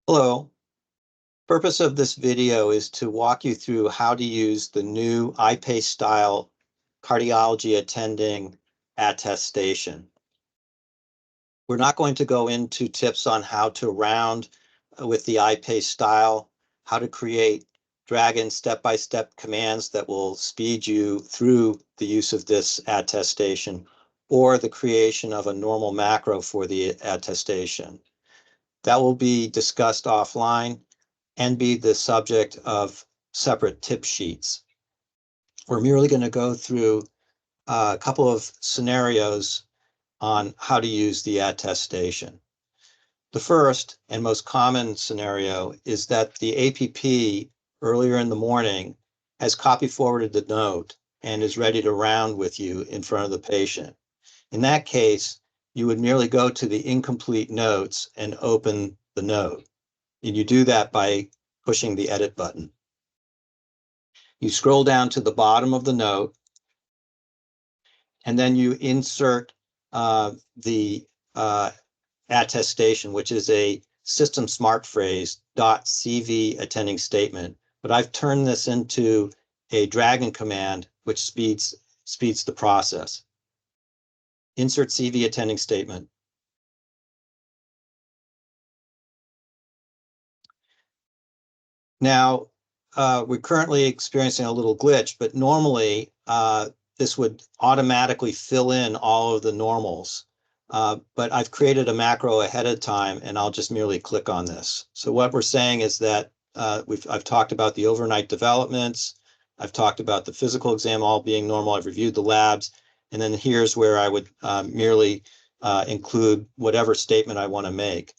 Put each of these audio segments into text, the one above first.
Hello. Purpose of this video is to walk you through how to use the new iPACE-Style cardiology attending attestation. We're not going to go into tips on how to round with the iPACE-Style, how to create drag-in step-by-step commands that will speed you through the use of this attestation, or the creation of a normal macro for the attestation. That will be discussed offline and be the subject of separate tip sheets. We're merely going to go through a couple of scenarios on how to use the attestation. The first and most common scenario is that the APP earlier in the morning has copy forwarded the note and is ready to round with you in front of the patient. In that case, you would merely go to the incomplete notes and open the note. And you do that by pushing the edit button. You scroll down to the bottom of the note, and then you insert the attestation, which is a system smart phrase, .cv attending statement. But I've turned this into a dragon command, which speeds the process. Insert CV attending statement. Now, we're currently experiencing a little glitch, but normally this would automatically fill in all of the normals. But I've created a macro ahead of time, and I'll just merely click on this. So what we're saying is that I've talked about the overnight developments. I've talked about the physical exam all being normal. I've reviewed the labs. And then here's where I would merely include whatever statement I want to make.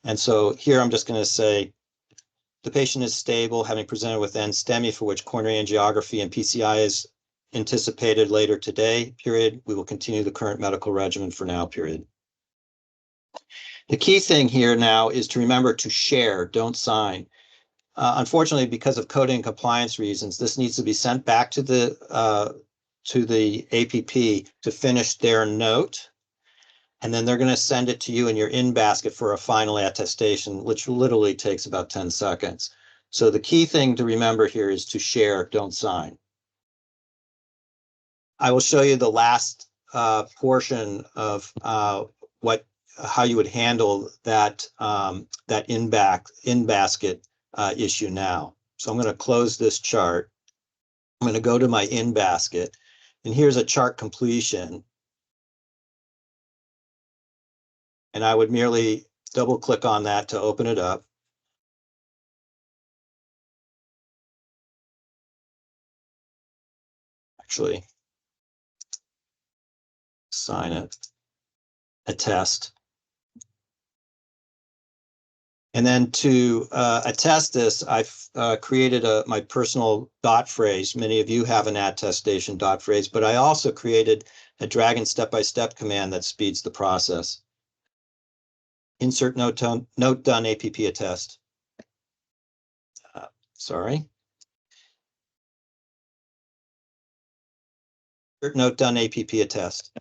And so here I'm just going to say, the patient is stable, having presented with NSTEMI, for which coronary angiography and PCI is anticipated later today, period. We will continue the current medical regimen for now, period. The key thing here now is to remember to share, don't sign. Unfortunately, because of coding and compliance reasons, this needs to be sent back to the APP to finish their note. And then they're going to send it to you in your in basket for a final attestation, which literally takes about 10 seconds. So the key thing to remember here is to share, don't sign. I will show you the last portion of how you would handle that in basket issue now. So I'm going to close this chart. I'm going to go to my in basket, and here's a chart completion. And I would merely double click on that to open it up. Actually, sign it, attest. And then to attest this, I've created my personal dot phrase. Many of you have an attestation dot phrase, but I also created a dragon step-by-step command that speeds the process. Insert note done APP attest. Sorry. Insert note done APP attest.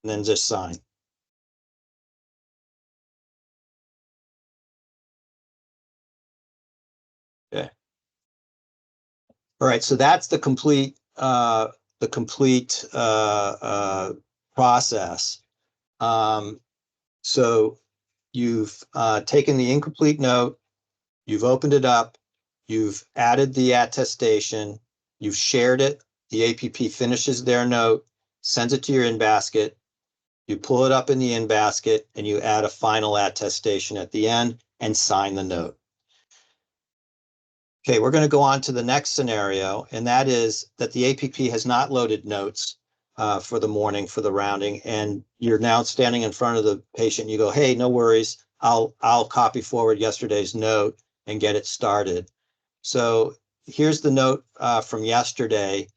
And then just sign. Okay. All right, so that's the complete process. So you've taken the incomplete note, you've opened it up, you've added the attestation, you've shared it, the APP finishes their note, sends it to your in basket, you pull it up in the in basket, and you add a final attestation at the end and sign the note. Okay, we're going to go on to the next scenario, and that is that the APP has not loaded notes for the morning for the rounding, and you're now standing in front of the patient. You go, hey, no worries, I'll copy forward yesterday's note and get it started. So here's the note from yesterday.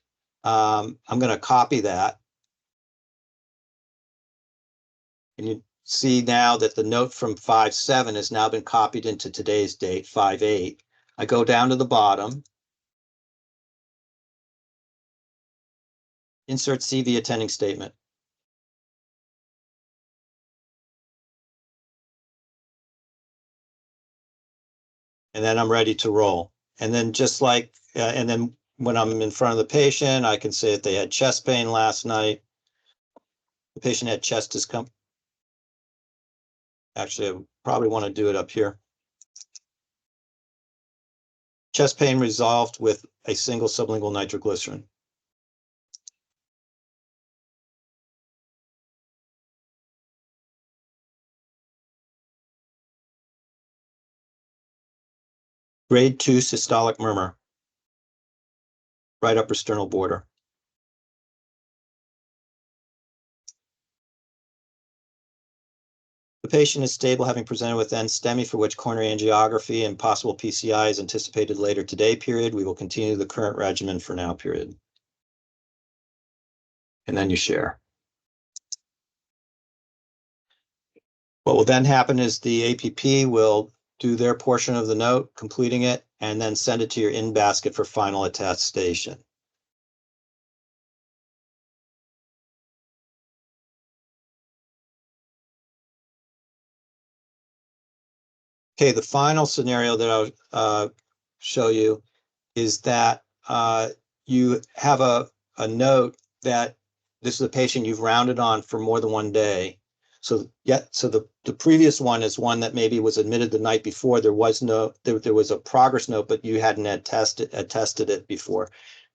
I'm going to copy that. And you see now that the note from 5/7 has now been copied into today's date, 5/8. I go down to the bottom. Insert CV attending statement. and then I'm ready to roll. And then just like, and then when I'm in front of the patient, I can say that they had chest pain last night. The patient had chest discomfort. Actually, I probably want to do it up here. Chest pain resolved with a single sublingual nitroglycerin. Grade 2 systolic murmur, right upper sternal border. The patient is stable, having presented with NSTEMI, for which coronary angiography and possible PCI is anticipated later today, period. We will continue the current regimen for now, period. And then you share. What will then happen is the APP will do their portion of the note, completing it, and then send it to your in-basket for final attestation. Okay, the final scenario that I'll show you is that you have a note that this is a patient you've rounded on for more than one day. So the previous one is one that maybe was admitted the night before. There was a progress note, but you hadn't attested it before.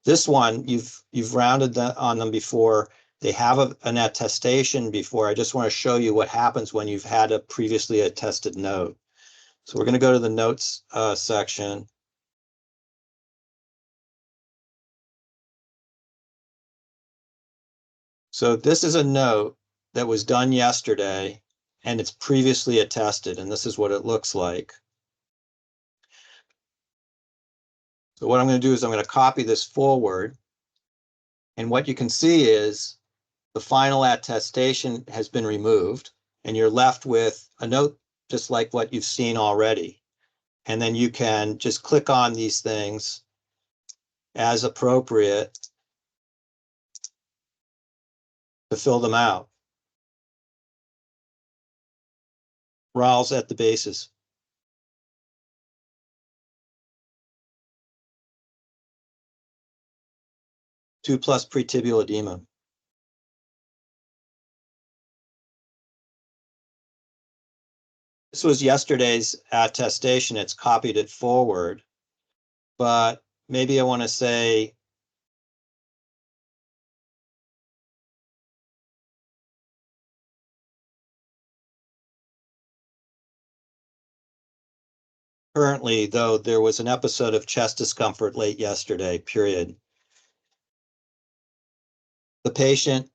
This one you've rounded on them before. They have an attestation before. I just want to show you what happens when you've had a previously attested note. So we're going to go to the notes section. So this is a note that was done yesterday, and it's previously attested, and this is what it looks like. So what I'm going to do is I'm going to copy this forward, and what you can see is the final attestation has been removed, and you're left with a note just like what you've seen already. And then you can just click on these things as appropriate to fill them out. Rals at the bases. Two plus pretibial edema. This was yesterday's attestation. It's copied it forward, but maybe I want to say currently, though, there was an episode of chest discomfort late yesterday, period. The patient,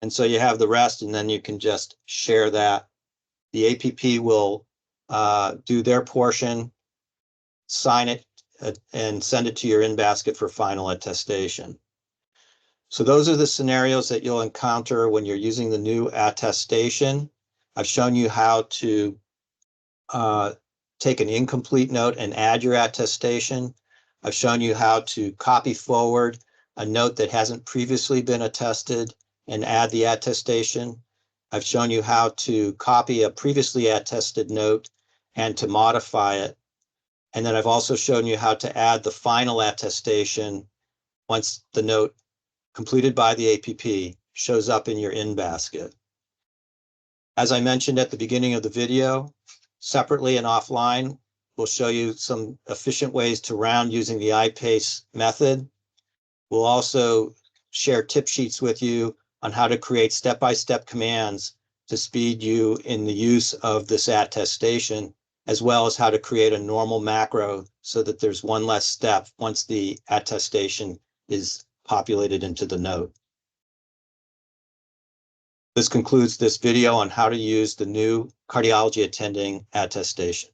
and so you have the rest, and then you can just share that. The APP will do their portion, sign it, and send it to your in-basket for final attestation. So those are the scenarios that you'll encounter when you're using the new attestation. I've shown you how to take an incomplete note and add your attestation. I've shown you how to copy forward a note that hasn't previously been attested and add the attestation. I've shown you how to copy a previously attested note and to modify it. And then I've also shown you how to add the final attestation once the note completed by the APP shows up in your in-basket. As I mentioned at the beginning of the video, separately and offline, we'll show you some efficient ways to round using the iPACE method. We'll also share tip sheets with you on how to create step-by-step commands to speed you in the use of this attestation, as well as how to create a normal macro so that there's one less step once the attestation is populated into the note. This concludes this video on how to use the new cardiology attending attestation.